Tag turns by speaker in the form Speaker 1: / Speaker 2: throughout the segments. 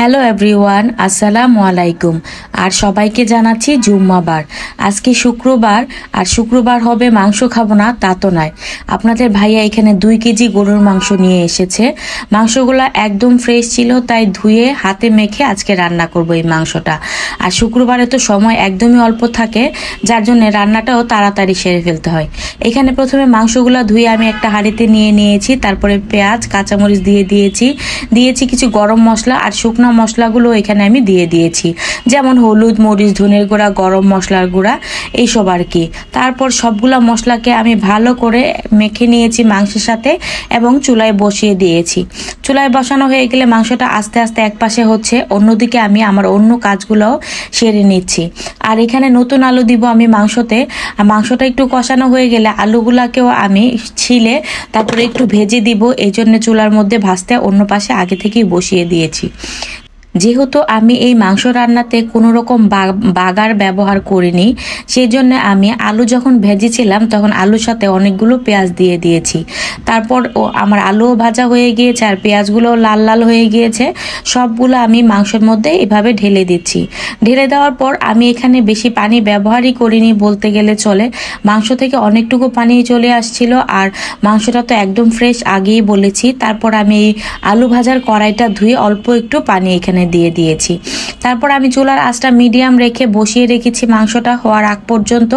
Speaker 1: Hello everyone, আসসালামু আলাইকুম। আর সবাইকে জানাচ্ছি জুম্মাবার। আজকে শুক্রবার, আর শুক্রবার হবে মাংস খাবো না তা তো নয়। আপনাদের ভাইয়া এখানে 2 কেজি গরুর মাংস নিয়ে এসেছে। মাংসগুলো একদম ফ্রেশ ছিল, তাই ধুয়ে হাতে মেখে আজকে রান্না করব এই মাংসটা। আর শুক্রবারে তো সময় একদমই অল্প থাকে, যার জন্য রান্নাটাও তাড়াতাড়ি সেরে ফেলতে হয়। এখানে প্রথমে মাংসগুলো ধুয়ে আমি একটা হাঁড়িতে নিয়ে নিয়েছি, তারপরে পেঁয়াজ কাঁচামরিচ দিয়েছি কিছু গরম মশলা, আর শুকনো মশলাগুলো এখানে আমি দিয়ে দিয়েছি, যেমন হলুদ, মরিচ, ধনের গুঁড়া, গরম মশলার গুঁড়া, এইসব আর কি। তারপর সবগুলা মশলাকে আমি ভালো করে মেখে নিয়েছি মাংসের সাথে এবং চুলায় বসিয়ে দিয়েছি। চুলায় বসানো হয়ে গেলে মাংসটা আস্তে আস্তে এক পাশে হচ্ছে, অন্যদিকে আমি আমার অন্য কাজগুলোও সেরে নিচ্ছি। আর এখানে নতুন আলু দিব আমি মাংসতে। মাংসটা একটু কষানো হয়ে গেলে আলুগুলাকেও আমি ছিলে তারপরে একটু ভেজে দিব, এই জন্য চুলার মধ্যে ভাজতে অন্য পাশে আগে থেকেই বসিয়ে দিয়েছি। যেহেতু আমি এই মাংস রান্নাতে কোনো রকম বাগার ব্যবহার করিনি, সেই জন্য আমি আলু যখন ভেজেছিলাম তখন আলুর সাথে অনেকগুলো পেঁয়াজ দিয়ে দিয়েছি। তারপর আমার আলুও ভাজা হয়ে গিয়েছে আর পেঁয়াজগুলোও লাল লাল হয়ে গিয়েছে। সবগুলো আমি মাংসের মধ্যে এভাবে ঢেলে দিচ্ছি। ঢেলে দেওয়ার পর আমি এখানে বেশি পানি ব্যবহারই করিনি বলতে গেলে চলে। মাংস থেকে অনেকটুকু পানি চলে আসছিল, আর মাংসটা তো একদম ফ্রেশ আগেই বলেছি। তারপর আমি এই আলু ভাজার কড়াইটা ধুয়ে অল্প একটু পানি এখানে দিয়ে দিয়েছি। তারপর আমি চুলার আঁচটা মিডিয়াম রেখে বসিয়ে রেখেছি মাংসটা হওয়ার আগ পর্যন্ত।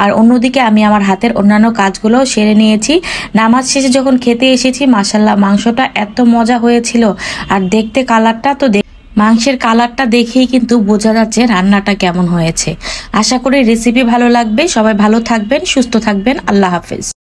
Speaker 1: আর অন্যদিকে আমি আমার হাতের অন্যান্য কাজগুলো সেরে নিয়েছি। নামাজ শেষে যখন খেতে এসেছি, মাশাআল্লাহ মাংসটা এত মজা হয়েছিল। আর দেখতে কালারটা তো মাংসের কালারটা দেখেই কিন্তু বোঝা যাচ্ছে রান্নাটা কেমন হয়েছে। আশা করি রেসিপি ভালো লাগবে। সবাই ভালো থাকবেন, সুস্থ থাকবেন। আল্লাহ হাফেজ।